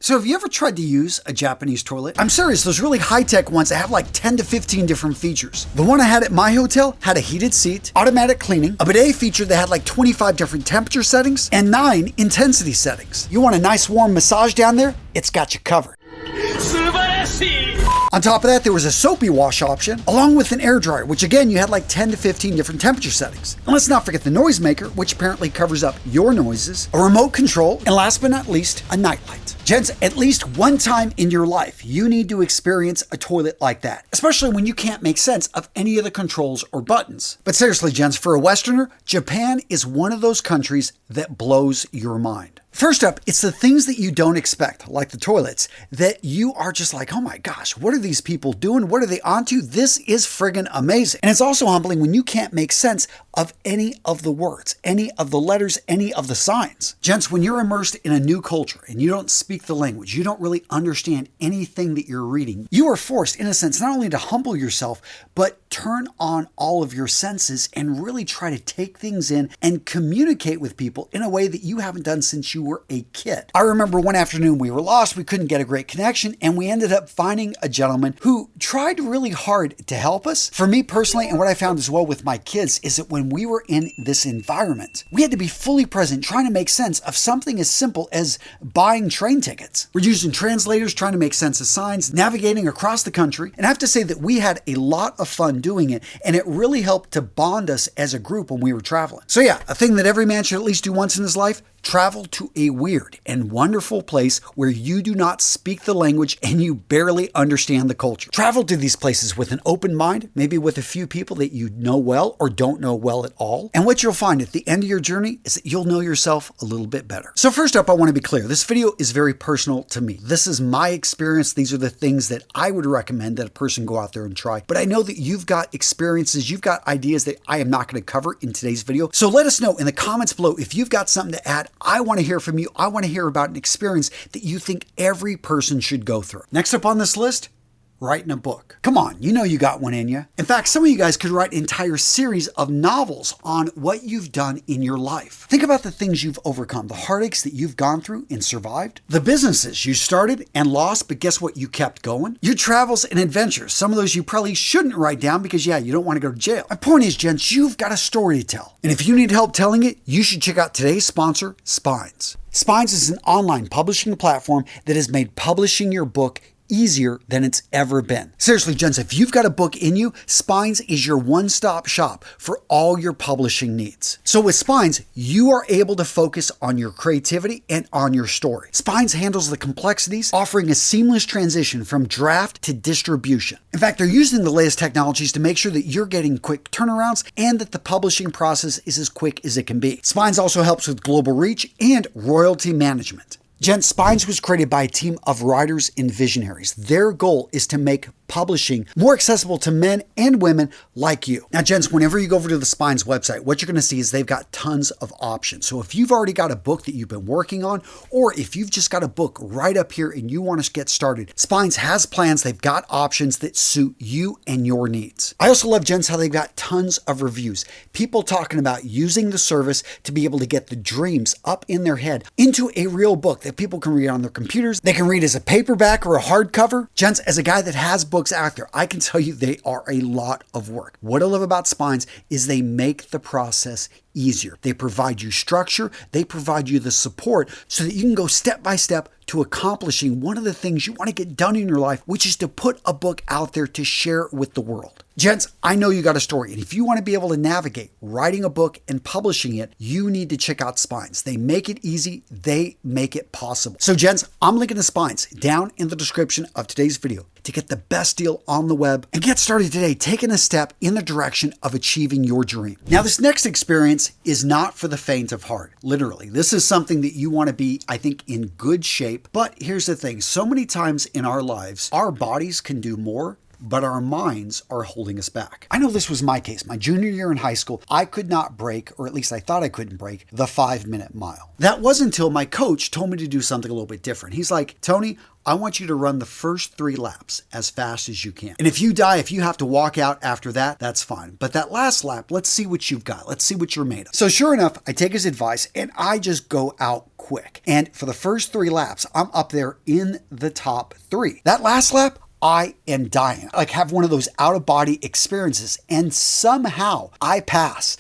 So have you ever tried to use a Japanese toilet? I'm serious, those really high-tech ones that have like 10 to 15 different features. The one I had at my hotel had a heated seat, automatic cleaning, a bidet feature that had like 25 different temperature settings, and 9 intensity settings. You want a nice warm massage down there? It's got you covered. On top of that, there was a soapy wash option, along with an air dryer, which again, you had like 10 to 15 different temperature settings. And let's not forget the noisemaker, which apparently covers up your noises, a remote control, and last but not least, a nightlight. Gents, at least one time in your life, you need to experience a toilet like that, especially when you can't make sense of any of the controls or buttons. But seriously, gents, for a Westerner, Japan is one of those countries that blows your mind. First up, it's the things that you don't expect, like the toilets, that you are just like, oh my gosh, what are these people doing? What are they onto? This is friggin' amazing. And it's also humbling when you can't make sense of any of the words, any of the letters, any of the signs. Gents, when you're immersed in a new culture and you don't speak the language, you don't really understand anything that you're reading, you are forced, in a sense, not only to humble yourself, but turn on all of your senses and really try to take things in and communicate with people in a way that you haven't done since you were a kid. I remember one afternoon we were lost, we couldn't get a great connection, and we ended up finding a gentleman who tried really hard to help us. For me personally, and what I found as well with my kids, is that when we were in this environment, we had to be fully present trying to make sense of something as simple as buying train tickets. We're using translators, trying to make sense of signs, navigating across the country, and I have to say that we had a lot of fun doing it, and it really helped to bond us as a group when we were traveling. So yeah, a thing that every man should at least do once in his life: travel to a weird and wonderful place where you do not speak the language and you barely understand the culture. Travel to these places with an open mind, maybe with a few people that you know well or don't know well at all. And what you'll find at the end of your journey is that you'll know yourself a little bit better. So first up, I want to be clear. This video is very personal to me. This is my experience. These are the things that I would recommend that a person go out there and try. But I know that you've got experiences, you've got ideas that I am not going to cover in today's video. So let us know in the comments below if you've got something to add. I want to hear from you. I want to hear about an experience that you think every person should go through. Next up on this list, writing a book. Come on, you know you got one in you. In fact, some of you guys could write an entire series of novels on what you've done in your life. Think about the things you've overcome, the heartaches that you've gone through and survived, the businesses you started and lost, but guess what? You kept going. Your travels and adventures. Some of those you probably shouldn't write down because, yeah, you don't want to go to jail. My point is, gents, you've got a story to tell. And if you need help telling it, you should check out today's sponsor, Spines. Spines is an online publishing platform that has made publishing your book easier than it's ever been. Seriously, gents, if you've got a book in you, Spines is your one-stop shop for all your publishing needs. So with Spines, you are able to focus on your creativity and on your story. Spines handles the complexities, offering a seamless transition from draft to distribution. In fact, they're using the latest technologies to make sure that you're getting quick turnarounds and that the publishing process is as quick as it can be. Spines also helps with global reach and royalty management. Gents, Spines was created by a team of writers and visionaries. Their goal is to make publishing more accessible to men and women like you. Now, gents, whenever you go over to the Spines website, what you're going to see is they've got tons of options. So if you've already got a book that you've been working on, or if you've just got a book right up here and you want to get started, Spines has plans. They've got options that suit you and your needs. I also love, gents, how they've got tons of reviews. People talking about using the service to be able to get the dreams up in their head into a real book that people can read on their computers. They can read as a paperback or a hardcover. Gents, as a guy that has books out there, I can tell you they are a lot of work. What I love about Spines is they make the process easier. They provide you structure, they provide you the support so that you can go step by step to accomplishing one of the things you want to get done in your life, which is to put a book out there to share with the world. Gents, I know you got a story, and if you want to be able to navigate writing a book and publishing it, you need to check out Spines. They make it easy, they make it possible. So gents, I'm linking to Spines down in the description of today's video to get the best deal on the web and get started today, taking a step in the direction of achieving your dream. Now, this next experience is not for the faint of heart. Literally, this is something that you want to be, I think, in good shape. But here's the thing. So many times in our lives, our bodies can do more but our minds are holding us back. I know this was my case. My junior year in high school, I could not break, or at least I thought I couldn't break, the 5-minute mile. That wasn't until my coach told me to do something a little bit different. He's like, Tony, I want you to run the first 3 laps as fast as you can. And if you die, if you have to walk out after that, that's fine. But that last lap, let's see what you've got. Let's see what you're made of. So sure enough, I take his advice and I just go out quick. And for the first 3 laps, I'm up there in the top 3. That last lap, I am dying. I have one of those out-of-body experiences. And somehow I pass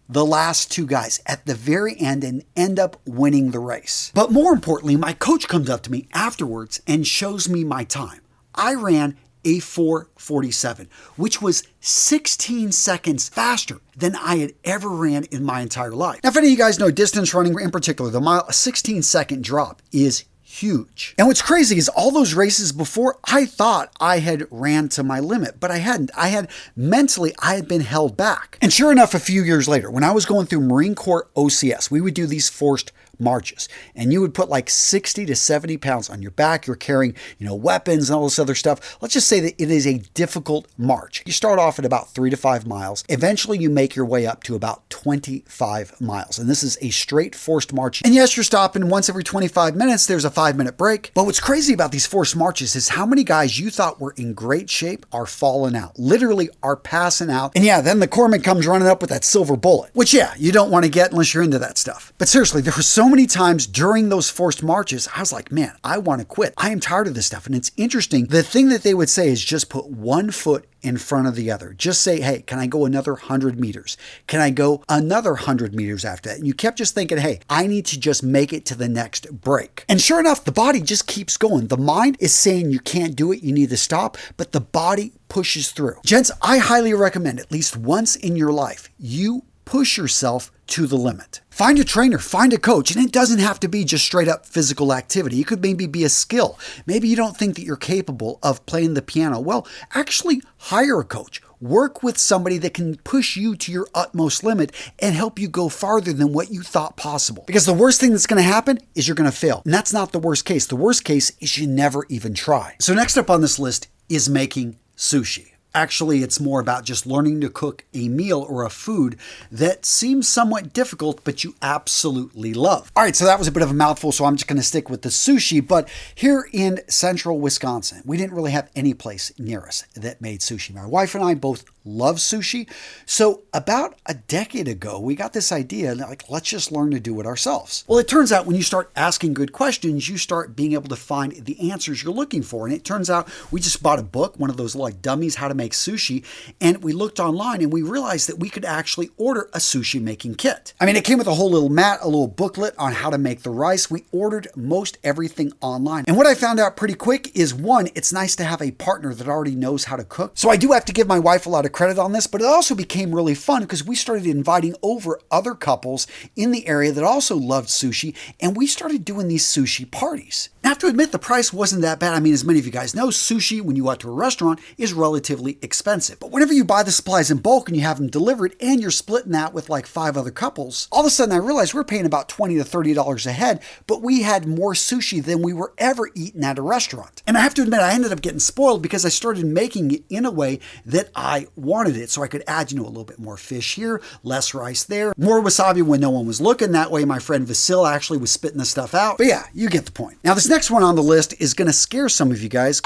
the last 2 guys at the very end and end up winning the race. But more importantly, my coach comes up to me afterwards and shows me my time. I ran a 4:47, which was 16 seconds faster than I had ever ran in my entire life. Now, if any of you guys know distance running, in particular the mile, a 16-second drop is huge. And what's crazy is all those races before, I thought I had ran to my limit, but I hadn't. I had been held back. And sure enough, a few years later, when I was going through Marine Corps OCS, we would do these forced marches, and you would put like 60 to 70 pounds on your back. You're carrying, weapons and all this other stuff. Let's just say that it is a difficult march. You start off at about 3 to 5 miles. Eventually you make your way up to about 25 miles. And this is a straight forced march. And yes, you're stopping once every 25 minutes. There's a 5-minute break. But what's crazy about these forced marches is how many guys you thought were in great shape are falling out, literally are passing out. And yeah, then the corpsman comes running up with that silver bullet, which you don't want to get unless you're into that stuff. But seriously, there were so many times during those forced marches, I was like, man, I want to quit. I am tired of this stuff. And it's interesting. The thing that they would say is just put one foot in front of the other. Just say, hey, can I go another 100 meters? Can I go another 100 meters after that? And you kept just thinking, hey, I need to just make it to the next break. And sure enough, the body just keeps going. The mind is saying you can't do it, you need to stop, but the body pushes through. Gents, I highly recommend at least once in your life, you push yourself to the limit. Find a trainer, find a coach, and it doesn't have to be just straight up physical activity. It could maybe be a skill. Maybe you don't think that you're capable of playing the piano. Well, actually hire a coach. Work with somebody that can push you to your utmost limit and help you go farther than what you thought possible. Because the worst thing that's going to happen is you're going to fail. And that's not the worst case. The worst case is you never even try. So next up on this list is making sushi. Actually, it's more about just learning to cook a meal or a food that seems somewhat difficult, but you absolutely love. All right, so that was a bit of a mouthful, so I'm just going to stick with the sushi. But here in central Wisconsin, we didn't really have any place near us that made sushi. My wife and I both love sushi. So about a decade ago, we got this idea, like, let's just learn to do it ourselves. Well, it turns out when you start asking good questions, you start being able to find the answers you're looking for. And it turns out we just bought a book, one of those like dummies, how to make sushi. And we looked online and we realized that we could actually order a sushi making kit. I mean, it came with a whole little mat, a little booklet on how to make the rice. We ordered most everything online. And what I found out pretty quick is, one, it's nice to have a partner that already knows how to cook. So I do have to give my wife a lot of credit on this, but it also became really fun because we started inviting over other couples in the area that also loved sushi, and we started doing these sushi parties. Now, I have to admit, the price wasn't that bad. I mean, as many of you guys know, sushi, when you go out to a restaurant, is relatively expensive. But whenever you buy the supplies in bulk and you have them delivered and you're splitting that with like 5 other couples, all of a sudden I realized we're paying about $20 to $30 a head, but we had more sushi than we were ever eating at a restaurant. And I have to admit, I ended up getting spoiled because I started making it in a way that I wanted it. So I could add, a little bit more fish here, less rice there, more wasabi when no one was looking. That way my friend Vasil actually was spitting the stuff out. But yeah, you get the point. Now this next one on the list is going to scare some of you guys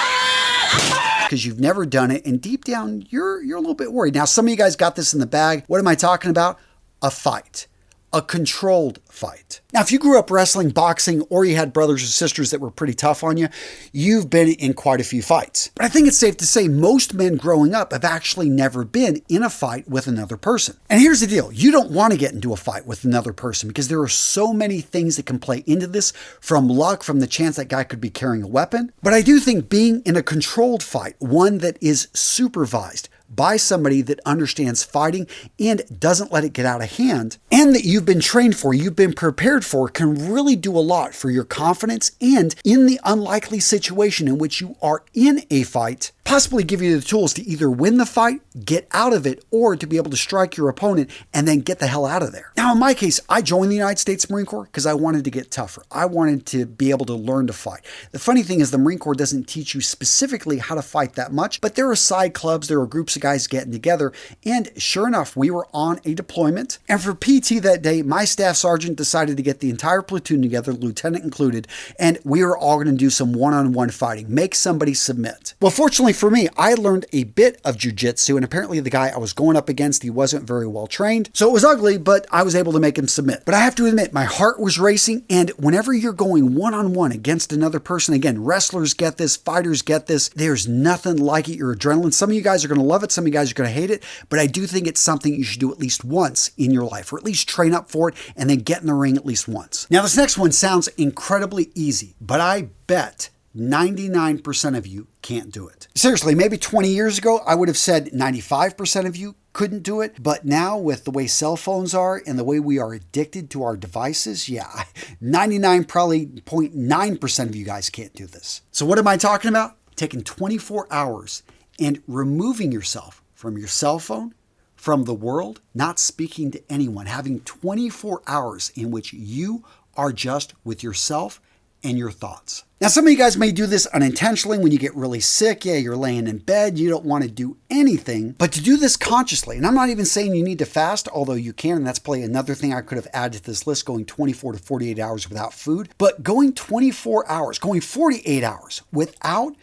because you've never done it, and deep down you're a little bit worried. Now some of you guys got this in the bag. What am I talking about? A fight. A controlled fight. Now, if you grew up wrestling, boxing, or you had brothers or sisters that were pretty tough on you, you've been in quite a few fights. But I think it's safe to say most men growing up have actually never been in a fight with another person. And here's the deal. You don't want to get into a fight with another person because there are so many things that can play into this, from luck, from the chance that guy could be carrying a weapon. But I do think being in a controlled fight, one that is supervised by somebody that understands fighting and doesn't let it get out of hand, and that you've been trained for, you've been prepared for, can really do a lot for your confidence, and in the unlikely situation in which you are in a fight, possibly give you the tools to either win the fight, get out of it, or to be able to strike your opponent and then get the hell out of there. Now, in my case, I joined the United States Marine Corps because I wanted to get tougher. I wanted to be able to learn to fight. The funny thing is the Marine Corps doesn't teach you specifically how to fight that much, but there are side clubs, there are groups of guys getting together, and sure enough, we were on a deployment, and for PT that day, my staff sergeant decided to get the entire platoon together, lieutenant included, and we were all going to do some one-on-one fighting, make somebody submit. Well, fortunately for me, I learned a bit of jiu-jitsu, and apparently the guy I was going up against, he wasn't very well trained, so it was ugly, but I was able to make him submit. But I have to admit, my heart was racing, and whenever you're going one-on-one against another person, again, wrestlers get this, fighters get this, there's nothing like it. Your adrenaline, some of you guys are going to love it, some of you guys are going to hate it, but I do think it's something you should do at least once in your life, or at least train up for it, and then get in the ring at least once. Now, this next one sounds incredibly easy, but I bet 99% of you can't do it. Seriously, maybe 20 years ago, I would have said 95% of you couldn't do it. But now with the way cell phones are and the way we are addicted to our devices, yeah, 99, probably 0.9% of you guys can't do this. So what am I talking about? Taking 24 hours and removing yourself from your cell phone, from the world, not speaking to anyone, having 24 hours in which you are just with yourself and your thoughts. Now, some of you guys may do this unintentionally when you get really sick. Yeah, you're laying in bed, you don't want to do anything, but to do this consciously, and I'm not even saying you need to fast, although you can, and that's probably another thing I could have added to this list, going 24 to 48 hours without food, but going 24 hours, going 48 hours without,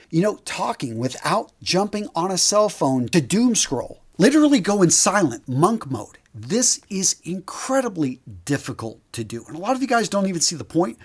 talking, without jumping on a cell phone to doom scroll, literally go in silent monk mode. This is incredibly difficult to do, and a lot of you guys don't even see the point.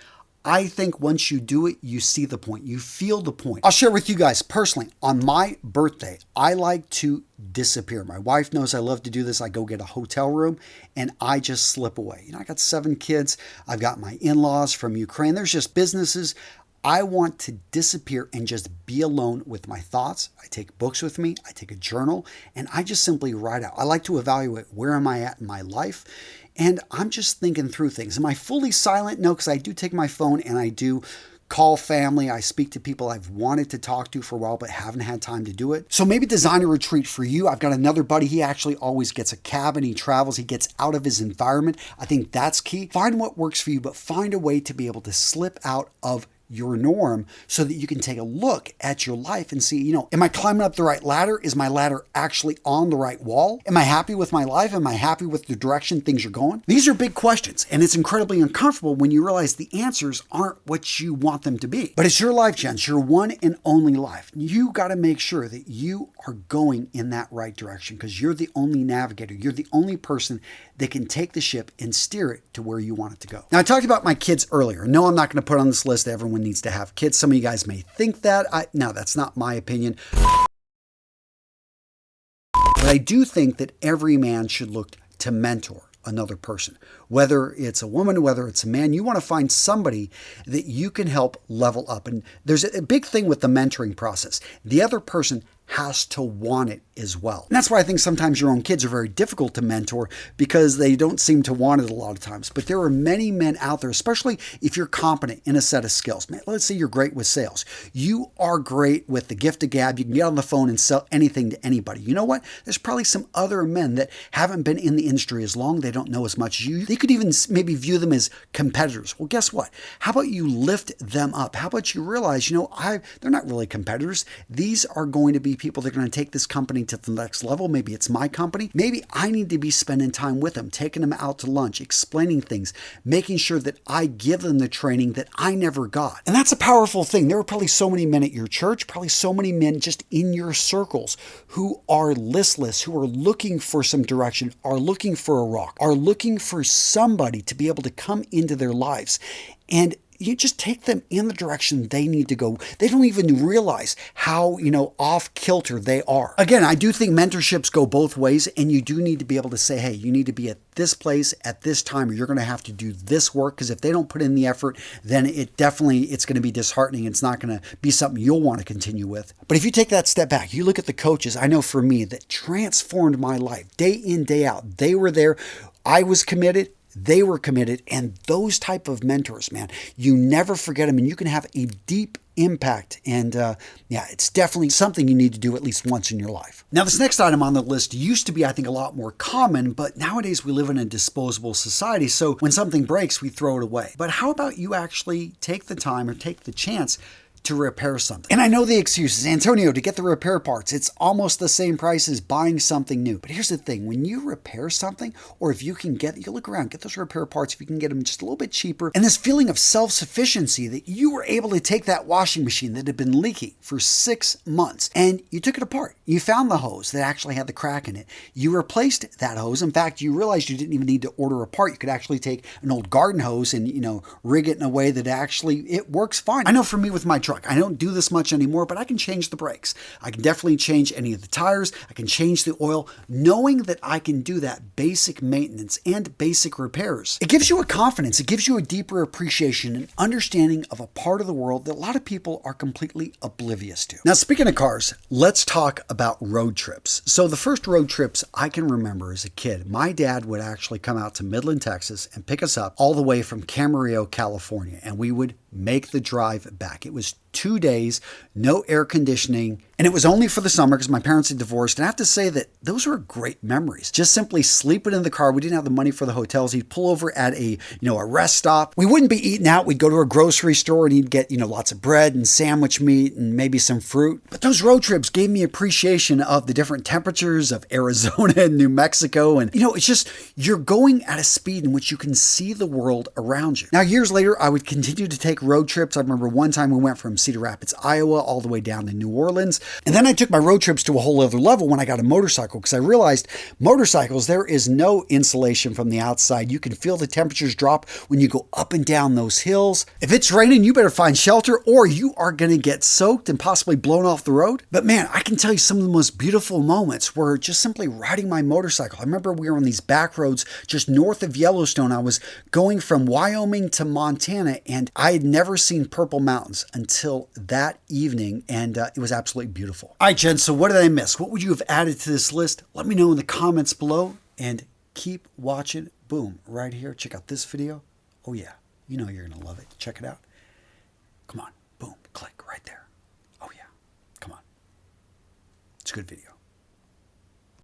I think once you do it, you see the point. You feel the point. I'll share with you guys personally, on my birthday, I like to disappear. My wife knows I love to do this. I go get a hotel room and I just slip away. I got 7 kids. I've got my in-laws from Ukraine. There's just businesses. I want to disappear and just be alone with my thoughts. I take books with me. I take a journal and I just simply write out. I like to evaluate where am I at in my life. And I'm just thinking through things. Am I fully silent? No, because I do take my phone and I do call family. I speak to people I've wanted to talk to for a while, but haven't had time to do it. So maybe design a retreat for you. I've got another buddy. He actually always gets a cabin. He travels. He gets out of his environment. I think that's key. Find what works for you, but find a way to be able to slip out of your norm so that you can take a look at your life and see, am I climbing up the right ladder? Is my ladder actually on the right wall? Am I happy with my life? Am I happy with the direction things are going? These are big questions, and it's incredibly uncomfortable when you realize the answers aren't what you want them to be. But it's your life, gents, your one and only life. You got to make sure that you are going in that right direction because you're the only navigator. You're the only person that can take the ship and steer it to where you want it to go. Now, I talked about my kids earlier. No, I'm not going to put on this list that everyone needs to have kids. Some of you guys may think that. No, that's not my opinion. But I do think that every man should look to mentor another person. Whether it's a woman, whether it's a man, you want to find somebody that you can help level up. And there's a big thing with the mentoring process. The other person has to want it as well. And that's why I think sometimes your own kids are very difficult to mentor because they don't seem to want it a lot of times. But there are many men out there, especially if you're competent in a set of skills. Man, let's say you're great with sales. You are great with the gift of gab. You can get on the phone and sell anything to anybody. You know what? There's probably some other men that haven't been in the industry as long. They don't know as much as you. They could even maybe view them as competitors. Well, guess what? How about you lift them up? How about you realize, they're not really competitors. These are going to be people that are going to take this company to the next level. Maybe it's my company. Maybe I need to be spending time with them, taking them out to lunch, explaining things, making sure that I give them the training that I never got. And that's a powerful thing. There are probably so many men at your church, probably so many men just in your circles who are listless, who are looking for some direction, are looking for a rock, are looking for somebody to be able to come into their lives. And you just take them in the direction they need to go. They don't even realize how, off kilter they are. Again, I do think mentorships go both ways, and you do need to be able to say, hey, you need to be at this place at this time, or you're going to have to do this work, because if they don't put in the effort, then it's going to be disheartening. It's not going to be something you'll want to continue with. But if you take that step back, you look at the coaches, I know for me, that transformed my life day in, day out. They were there. I was committed. They were committed, and those type of mentors, man, you never forget them, and you can have a deep impact. And yeah, it's definitely something you need to do at least once in your life. Now, this next item on the list used to be, I think, a lot more common, but nowadays we live in a disposable society. So when something breaks, we throw it away. But how about you actually take the time or take the chance to repair something? And I know the excuses, Antonio, to get the repair parts, it's almost the same price as buying something new. But here's the thing, when you repair something, or if you can you look around, get those repair parts, if you can get them just a little bit cheaper, and this feeling of self-sufficiency that you were able to take that washing machine that had been leaking for 6 months, and you took it apart. You found the hose that actually had the crack in it. You replaced that hose. In fact, you realized you didn't even need to order a part. You could actually take an old garden hose and, rig it in a way that actually it works fine. I know for me with my truck, I don't do this much anymore, but I can change the brakes. I can definitely change any of the tires. I can change the oil. Knowing that I can do that basic maintenance and basic repairs, it gives you a confidence. It gives you a deeper appreciation and understanding of a part of the world that a lot of people are completely oblivious to. Now, speaking of cars, let's talk about road trips. So the first road trips I can remember as a kid, my dad would actually come out to Midland, Texas and pick us up all the way from Camarillo, California, and we would make the drive back. It was 2 days, no air conditioning, and it was only for the summer because my parents had divorced. And I have to say that those were great memories. Just simply sleeping in the car. We didn't have the money for the hotels. He'd pull over at a rest stop. We wouldn't be eating out. We'd go to a grocery store and he'd get, lots of bread and sandwich meat and maybe some fruit. But those road trips gave me appreciation of the different temperatures of Arizona and New Mexico. And, it's just, you're going at a speed in which you can see the world around you. Now, years later, I would continue to take road trips. I remember one time we went from Cedar Rapids, Iowa, all the way down to New Orleans. And then I took my road trips to a whole other level when I got a motorcycle, because I realized motorcycles, there is no insulation from the outside. You can feel the temperatures drop when you go up and down those hills. If it's raining, you better find shelter or you are going to get soaked and possibly blown off the road. But man, I can tell you some of the most beautiful moments were just simply riding my motorcycle. I remember we were on these back roads just north of Yellowstone. I was going from Wyoming to Montana, and I had never seen Purple Mountains until that evening, and it was absolutely beautiful. All right, Jen, so what did I miss? What would you have added to this list? Let me know in the comments below, and keep watching. Boom, right here. Check out this video. Oh yeah, you're going to love it. Check it out. Come on, boom, click right there. Oh yeah, come on. It's a good video.